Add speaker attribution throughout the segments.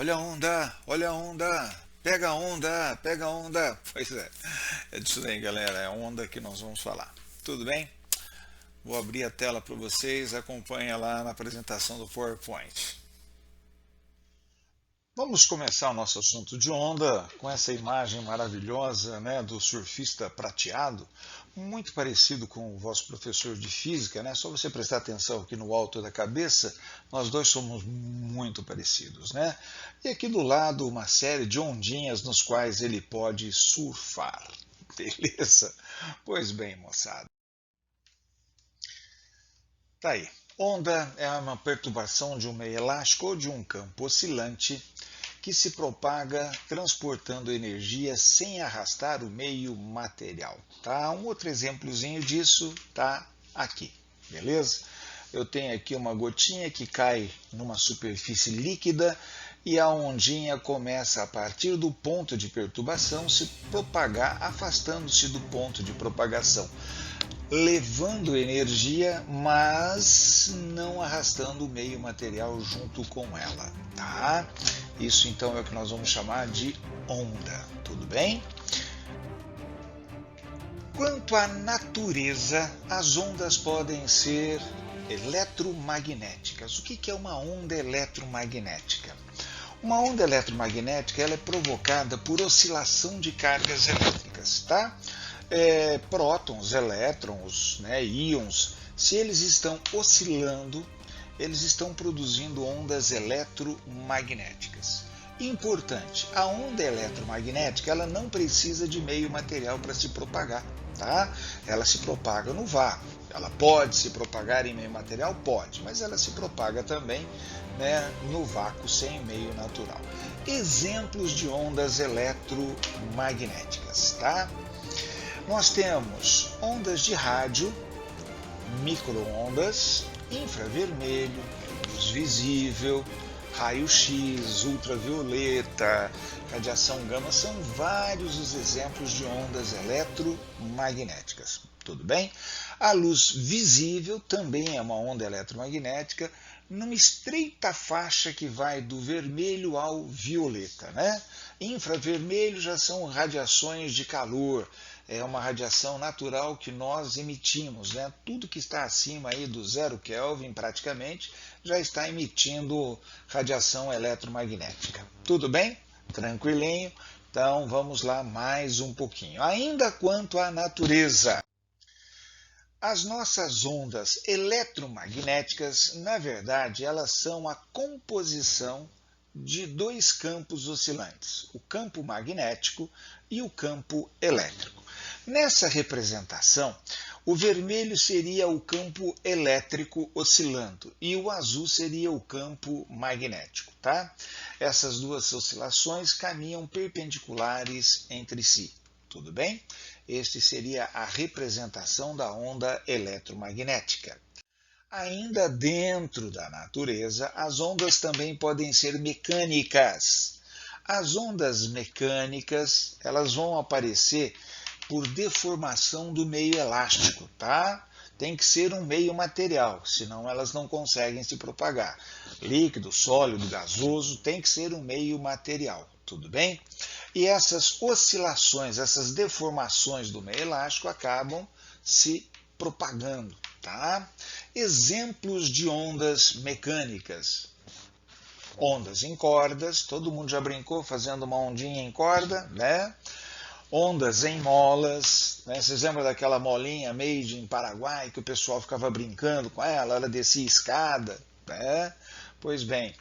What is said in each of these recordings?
Speaker 1: olha a onda, pega a onda. Pois é disso aí, galera, é a onda que nós vamos falar. Tudo bem? Vou abrir a tela para vocês, acompanha lá na apresentação do PowerPoint. Vamos começar o nosso assunto de onda com essa imagem maravilhosa, né, do surfista prateado, muito parecido com o vosso professor de física, né? Só você prestar atenção aqui no alto da cabeça, nós dois somos muito parecidos, né? E aqui do lado uma série de ondinhas nos quais ele pode surfar, beleza? Pois bem, moçada. Tá aí. Onda é uma perturbação de um meio elástico ou de um campo oscilante que se propaga transportando energia sem arrastar o meio material. Tá? Um outro exemplozinho disso está aqui, beleza? Eu tenho aqui uma gotinha que cai numa superfície líquida e a ondinha começa a partir do ponto de perturbação se propagar, afastando-se do ponto de propagação, levando energia, mas não arrastando o meio material junto com ela, tá? Isso então é o que nós vamos chamar de onda, tudo bem? Quanto à natureza, as ondas podem ser eletromagnéticas. O que é uma onda eletromagnética? Uma onda eletromagnética ela é provocada por oscilação de cargas elétricas, tá? Prótons, elétrons, né, íons, se eles estão oscilando, eles estão produzindo ondas eletromagnéticas. Importante, a onda eletromagnética ela não precisa de meio material para se propagar, tá? Ela se propaga no vácuo. Ela pode se propagar em meio material? Pode, mas ela se propaga também, né, no vácuo sem meio natural. Exemplos de ondas eletromagnéticas, tá? Nós temos ondas de rádio, micro-ondas, infravermelho, luz visível, raio-x, ultravioleta, radiação gama, são vários os exemplos de ondas eletromagnéticas. Tudo bem? A luz visível também é uma onda eletromagnética numa estreita faixa que vai do vermelho ao violeta, né? Infravermelho já são radiações de calor, é uma radiação natural que nós emitimos, né? Tudo que está acima aí do 0 Kelvin praticamente já está emitindo radiação eletromagnética. Tudo bem? Tranquilinho? Então vamos lá mais um pouquinho. Ainda quanto à natureza. As nossas ondas eletromagnéticas, na verdade, elas são a composição de dois campos oscilantes, o campo magnético e o campo elétrico. Nessa representação, o vermelho seria o campo elétrico oscilando e o azul seria o campo magnético, tá? Essas duas oscilações caminham perpendiculares entre si, tudo bem? Este seria a representação da onda eletromagnética. Ainda dentro da natureza, as ondas também podem ser mecânicas. As ondas mecânicas, elas vão aparecer por deformação do meio elástico, tá? Tem que ser um meio material, senão elas não conseguem se propagar. Líquido, sólido, gasoso, tem que ser um meio material, tudo bem? E essas oscilações, essas deformações do meio elástico acabam se propagando, tá? Exemplos de ondas mecânicas. Ondas em cordas, todo mundo já brincou fazendo uma ondinha em corda, né? Ondas em molas, né? Vocês lembram daquela molinha made in Paraguai que o pessoal ficava brincando com ela, ela descia escada, né? Pois bem,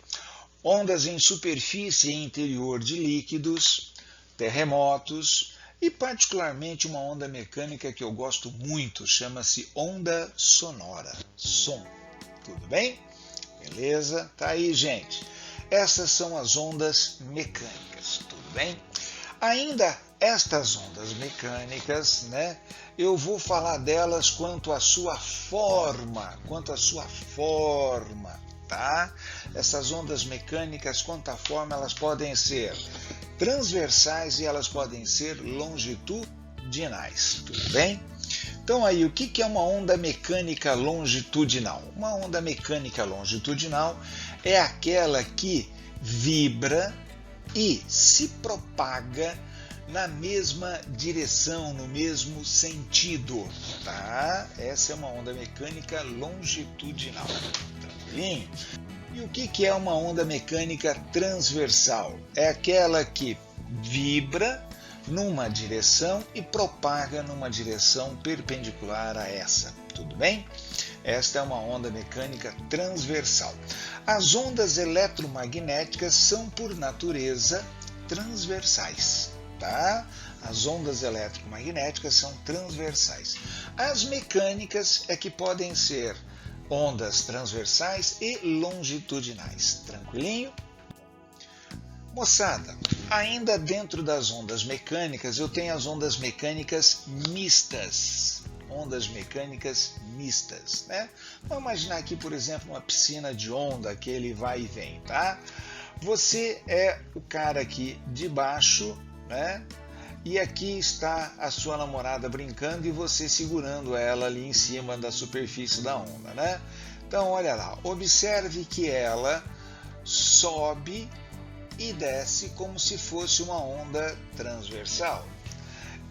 Speaker 1: ondas em superfície e interior de líquidos, terremotos e particularmente uma onda mecânica que eu gosto muito, chama-se onda sonora, som. Tudo bem? Beleza? Tá aí, gente. Essas são as ondas mecânicas, tudo bem? Ainda estas ondas mecânicas, né, eu vou falar delas quanto à sua forma, tá? Essas ondas mecânicas, quanto à forma, elas podem ser transversais e elas podem ser longitudinais, tudo bem? Então aí, o que é uma onda mecânica longitudinal? Uma onda mecânica longitudinal é aquela que vibra e se propaga na mesma direção, no mesmo sentido, tá? Essa é uma onda mecânica longitudinal, tranquilinho? E o que é uma onda mecânica transversal? É aquela que vibra numa direção e propaga numa direção perpendicular a essa, tudo bem? Esta é uma onda mecânica transversal. As ondas eletromagnéticas são, por natureza, transversais, tá? As ondas eletromagnéticas são transversais. As mecânicas é que podem ser ondas transversais e longitudinais. Tranquilinho? Moçada, ainda dentro das ondas mecânicas, eu tenho as ondas mecânicas mistas. Ondas mecânicas mistas, né? Vamos imaginar aqui, por exemplo, uma piscina de onda, que ele vai e vem, tá? Você é o cara aqui de baixo, né? E aqui está a sua namorada brincando e você segurando ela ali em cima da superfície da onda, né? Então, olha lá, observe que ela sobe e desce como se fosse uma onda transversal.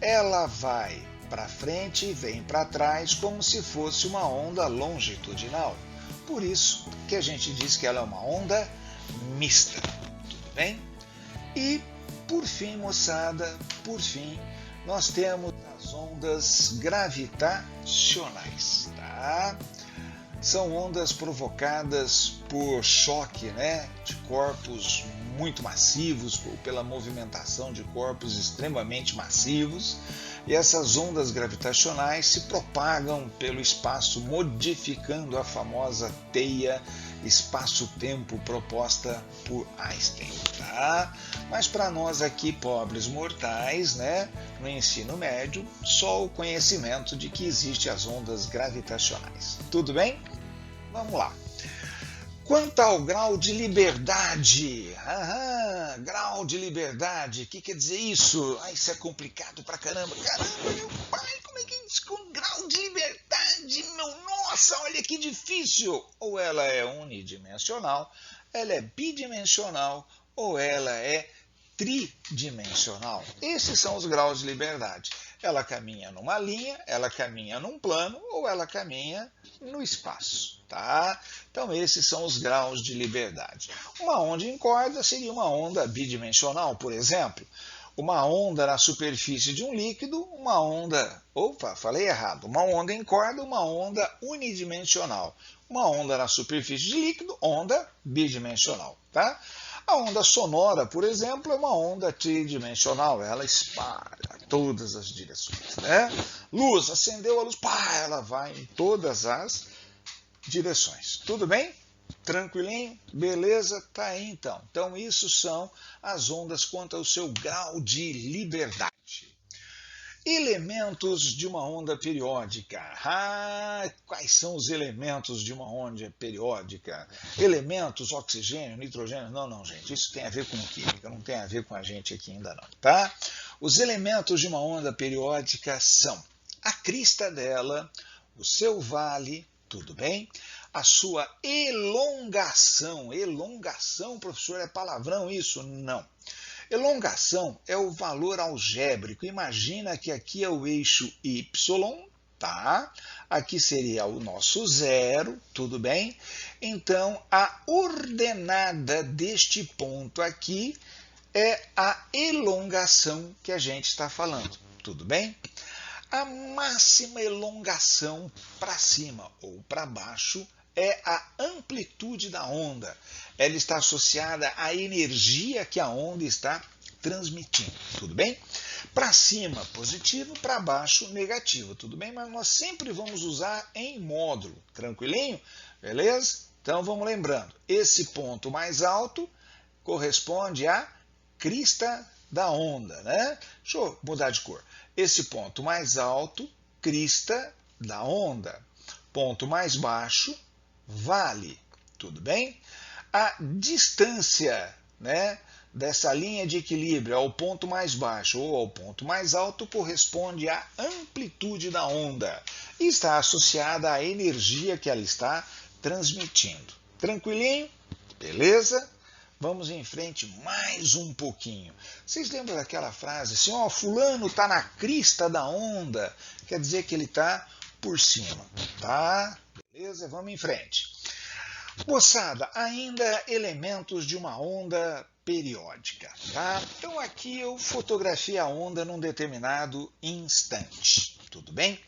Speaker 1: Ela vai para frente e vem para trás como se fosse uma onda longitudinal. Por isso que a gente diz que ela é uma onda mista, tudo bem? E por fim, moçada, por fim, nós temos as ondas gravitacionais, tá? São ondas provocadas por choque, né, de corpos muito massivos, pela movimentação de corpos extremamente massivos. E essas ondas gravitacionais se propagam pelo espaço, modificando a famosa teia espaço-tempo proposta por Einstein, tá? Mas para nós aqui, pobres mortais, né, no ensino médio, só o conhecimento de que existem as ondas gravitacionais. Tudo bem? Vamos lá. Quanto ao grau de liberdade, grau de liberdade, o que quer dizer isso? Isso é complicado pra caramba. Caramba, meu pai, como é que diz com grau de liberdade? Nossa, olha que difícil. Ou ela é unidimensional, ela é bidimensional, ou ela é tridimensional. Esses são os graus de liberdade. Ela caminha numa linha, ela caminha num plano, ou ela caminha no espaço, tá? Então esses são os graus de liberdade. Uma onda em corda seria uma onda bidimensional, por exemplo. Uma onda na superfície de um líquido, uma onda... Opa, falei errado. Uma onda em corda, uma onda unidimensional. Uma onda na superfície de líquido, onda bidimensional, tá? A onda sonora, por exemplo, é uma onda tridimensional, ela espalha todas as direções, né? Luz, acendeu a luz, ela vai em todas as direções. Tudo bem? Tranquilinho? Beleza? Tá aí então. Então isso são as ondas quanto ao seu grau de liberdade. Elementos de uma onda periódica. Quais são os elementos de uma onda periódica? Elementos, oxigênio, nitrogênio? Não, gente. Isso tem a ver com química, não tem a ver com a gente aqui ainda não, tá? Os elementos de uma onda periódica são a crista dela, o seu vale, tudo bem? A sua elongação. Elongação, professor, é palavrão isso? Não. Elongação é o valor algébrico. Imagina que aqui é o eixo Y, tá? Aqui seria o nosso zero, tudo bem? Então, a ordenada deste ponto aqui é a elongação que a gente está falando, tudo bem? A máxima elongação para cima ou para baixo é a amplitude da onda. Ela está associada à energia que a onda está transmitindo, tudo bem? Para cima, positivo, para baixo, negativo, tudo bem? Mas nós sempre vamos usar em módulo, tranquilinho? Beleza? Então vamos lembrando, esse ponto mais alto corresponde à crista da onda, né? Deixa eu mudar de cor. Esse ponto mais alto, crista da onda. Ponto mais baixo, vale, tudo bem? A distância, né, dessa linha de equilíbrio ao ponto mais baixo ou ao ponto mais alto corresponde à amplitude da onda e está associada à energia que ela está transmitindo. Tranquilinho? Beleza? Vamos em frente mais um pouquinho. Vocês lembram daquela frase assim, ó, fulano está na crista da onda? Quer dizer que ele está por cima, tá? Beleza? Vamos em frente. Moçada, ainda elementos de uma onda periódica, tá? Então aqui eu fotografei a onda num determinado instante, tudo bem?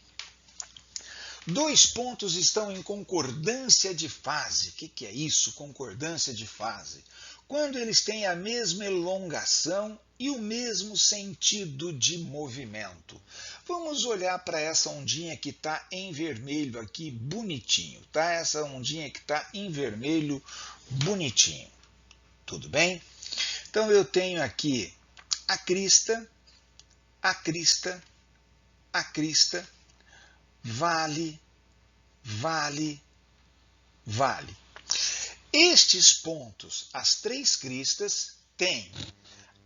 Speaker 1: Dois pontos estão em concordância de fase. O que é isso, concordância de fase? Quando eles têm a mesma elongação e o mesmo sentido de movimento. Vamos olhar para essa ondinha que está em vermelho aqui, bonitinho, tá? Essa ondinha que está em vermelho, bonitinho. Tudo bem? Então eu tenho aqui a crista, a crista, a crista, vale, vale, vale. Estes pontos, as três cristas, têm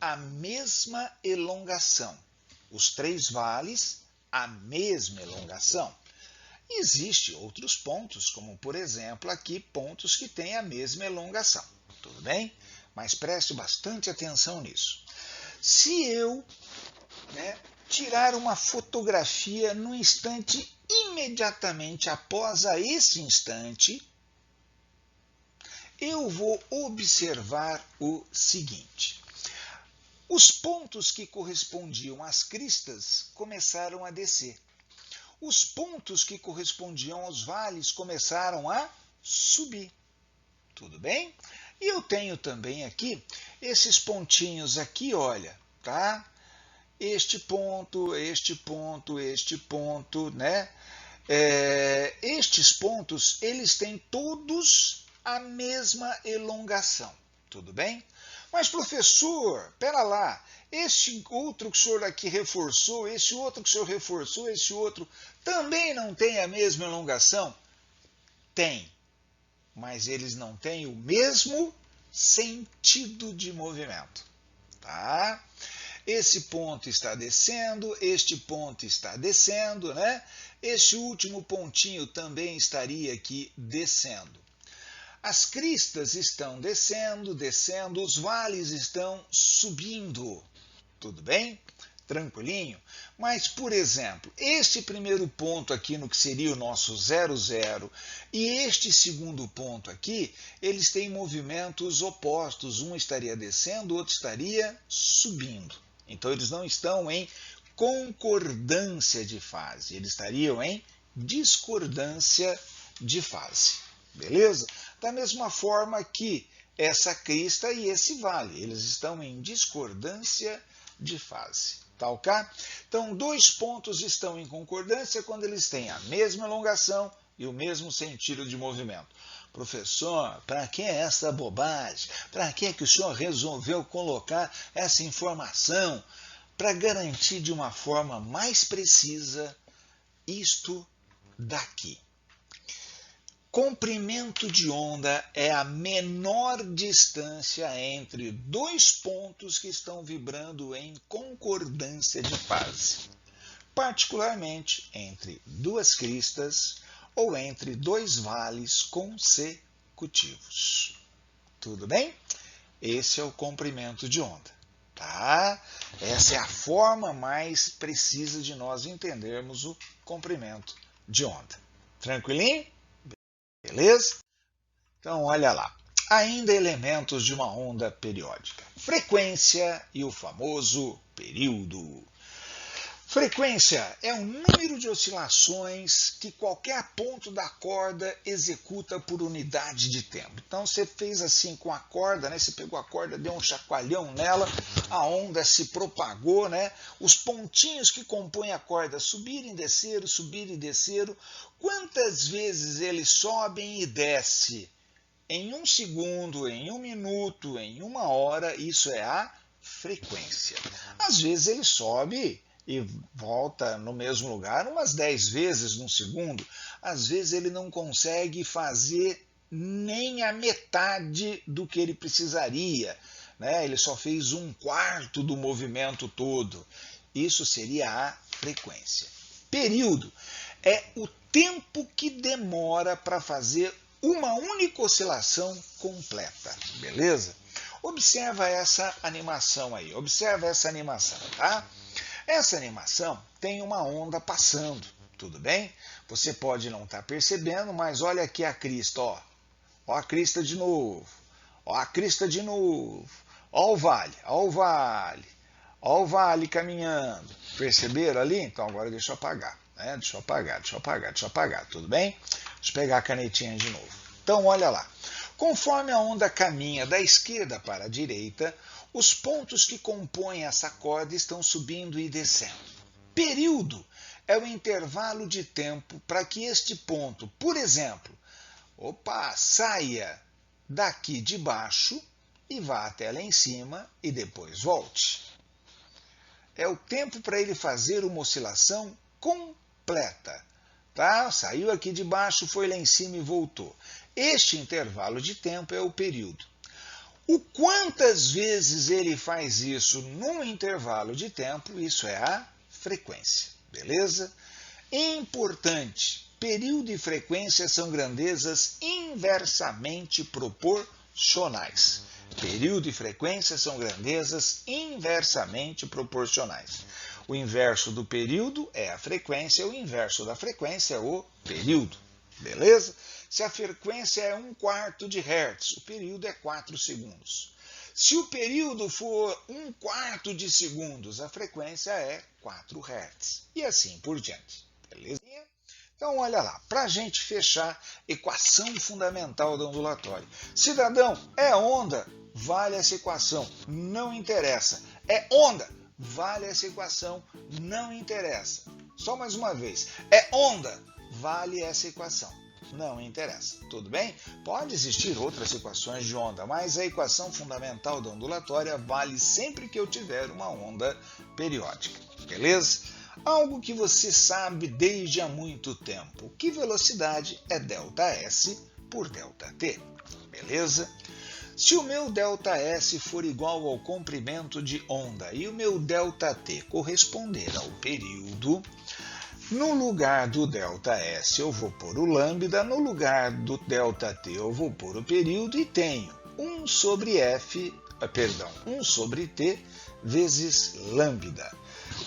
Speaker 1: a mesma elongação. Os três vales, a mesma elongação. Existem outros pontos, como por exemplo aqui, pontos que têm a mesma elongação. Tudo bem? Mas preste bastante atenção nisso. Se eu tirar uma fotografia no instante imediatamente após esse instante, eu vou observar o seguinte. Os pontos que correspondiam às cristas começaram a descer. Os pontos que correspondiam aos vales começaram a subir. Tudo bem? E eu tenho também aqui esses pontinhos aqui, olha, tá? Este ponto, este ponto, este ponto, né? Estes pontos, eles têm todos a mesma elongação, tudo bem? Mas professor, pera lá, este outro que o senhor aqui reforçou, esse outro que o senhor reforçou, esse outro, também não tem a mesma elongação? Tem, mas eles não têm o mesmo sentido de movimento, tá? Esse ponto está descendo, este ponto está descendo, né? Este último pontinho também estaria aqui descendo. As cristas estão descendo, descendo, os vales estão subindo. Tudo bem? Tranquilinho? Mas, por exemplo, este primeiro ponto aqui no que seria o nosso 0, 0 e este segundo ponto aqui, eles têm movimentos opostos. Um estaria descendo, o outro estaria subindo. Então, eles não estão em concordância de fase, eles estariam em discordância de fase. Beleza? Da mesma forma que essa crista e esse vale, eles estão em discordância de fase. Tá ok? Então, dois pontos estão em concordância quando eles têm a mesma elongação e o mesmo sentido de movimento. Professor, para que essa bobagem? Para que o senhor resolveu colocar essa informação? Para garantir de uma forma mais precisa isto daqui. Comprimento de onda é a menor distância entre dois pontos que estão vibrando em concordância de fase, particularmente entre duas cristas ou entre dois vales consecutivos. Tudo bem? Esse é o comprimento de onda, tá? Essa é a forma mais precisa de nós entendermos o comprimento de onda. Tranquilinho? Beleza? Então, olha lá. Ainda elementos de uma onda periódica. Frequência e o famoso período. Frequência é o número de oscilações que qualquer ponto da corda executa por unidade de tempo. Então, você fez assim com a corda, né? Você pegou a corda, deu um chacoalhão nela, a onda se propagou, né? Os pontinhos que compõem a corda subiram e desceram, subiram e desceram. Quantas vezes eles sobem e descem? Em 1 segundo, em 1 minuto, em 1 hora, isso é a frequência. Às vezes ele sobe e volta no mesmo lugar umas 10 vezes num segundo. Às vezes ele não consegue fazer nem a metade do que ele precisaria, né? Ele só fez 1/4 do movimento todo. Isso seria a frequência. Período é o tempo que demora para fazer uma única oscilação completa, beleza? Observa essa animação aí, observa essa animação, tá? Essa animação tem uma onda passando, tudo bem? Você pode não estar percebendo, mas olha aqui a crista, ó. Ó a crista de novo, ó a crista de novo, ó o vale, ó o vale, ó o vale caminhando. Perceberam ali? Então agora deixa eu apagar, né? Deixa eu apagar, tudo bem? Deixa eu pegar a canetinha de novo. Então olha lá. Conforme a onda caminha da esquerda para a direita, os pontos que compõem essa corda estão subindo e descendo. Período é o intervalo de tempo para que este ponto, por exemplo, saia daqui de baixo e vá até lá em cima e depois volte. É o tempo para ele fazer uma oscilação completa. Tá? Saiu aqui de baixo, foi lá em cima e voltou. Este intervalo de tempo é o período. O quantas vezes ele faz isso num intervalo de tempo, isso é a frequência. Beleza? Importante, período e frequência são grandezas inversamente proporcionais. Período e frequência são grandezas inversamente proporcionais. O inverso do período é a frequência, o inverso da frequência é o período. Beleza? Se a frequência é 1/4 de Hz, o período é 4 segundos. Se o período for 1/4 de segundos, a frequência é 4 Hz. E assim por diante. Beleza? Então, olha lá, para a gente fechar, equação fundamental da ondulatória. Cidadão, é onda? Vale essa equação, não interessa. É onda? Vale essa equação, não interessa. Só mais uma vez, é onda? Vale essa equação, não interessa. Tudo bem? Pode existir outras equações de onda, mas a equação fundamental da ondulatória vale sempre que eu tiver uma onda periódica. Beleza? Algo que você sabe desde há muito tempo, que velocidade é ΔS por ΔT. Beleza? Se o meu ΔS for igual ao comprimento de onda e o meu ΔT corresponder ao período, no lugar do ΔS eu vou pôr o lambda, no lugar do ΔT eu vou pôr o período e tenho 1 sobre T vezes lambda.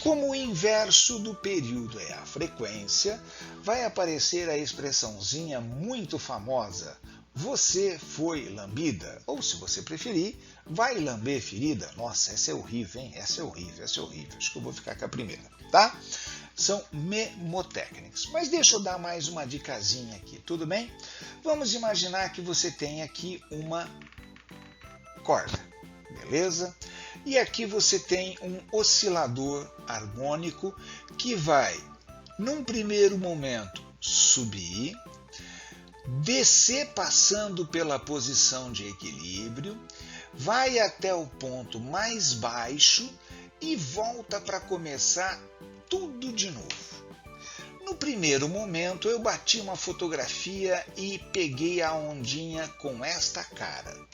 Speaker 1: Como o inverso do período é a frequência, vai aparecer a expressãozinha muito famosa, você foi lambida, ou se você preferir, vai lamber ferida. Nossa, essa é horrível, hein? Essa é horrível. Acho que eu vou ficar com a primeira, tá? São mnemotécnicas. Mas deixa eu dar mais uma dicasinha aqui, tudo bem? Vamos imaginar que você tem aqui uma corda, beleza? E aqui você tem um oscilador harmônico que vai, num primeiro momento, subir, descer passando pela posição de equilíbrio, vai até o ponto mais baixo e volta para começar tudo de novo. No primeiro momento eu bati uma fotografia e peguei a ondinha com esta cara.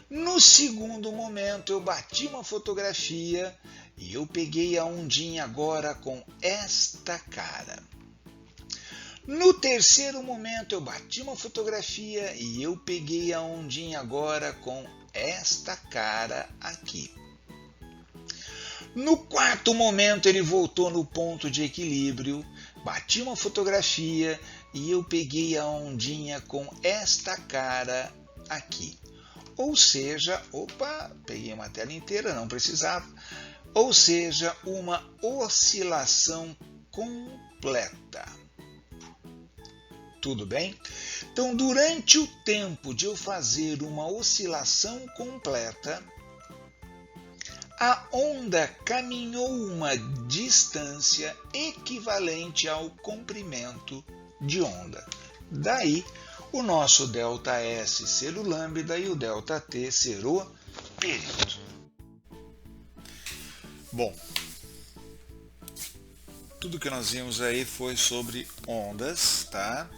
Speaker 1: No segundo momento eu bati uma fotografia e eu peguei a ondinha agora com esta cara. No terceiro momento eu bati uma fotografia e eu peguei a ondinha agora com esta cara aqui. No quarto momento ele voltou no ponto de equilíbrio, bati uma fotografia e eu peguei a ondinha com esta cara aqui. Ou seja, peguei uma tela inteira, não precisava. Ou seja, uma oscilação completa. Tudo bem? Então, durante o tempo de eu fazer uma oscilação completa, a onda caminhou uma distância equivalente ao comprimento de onda. Daí, o nosso ΔS ser o lambda e o ΔT ser o período. Bom, tudo que nós vimos aí foi sobre ondas, tá?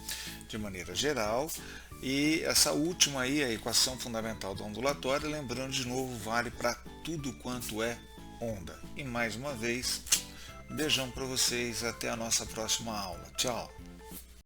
Speaker 1: De maneira geral. E essa última aí, a equação fundamental da ondulatória, lembrando de novo, vale para tudo quanto é onda. E mais uma vez, beijão para vocês, até a nossa próxima aula. Tchau!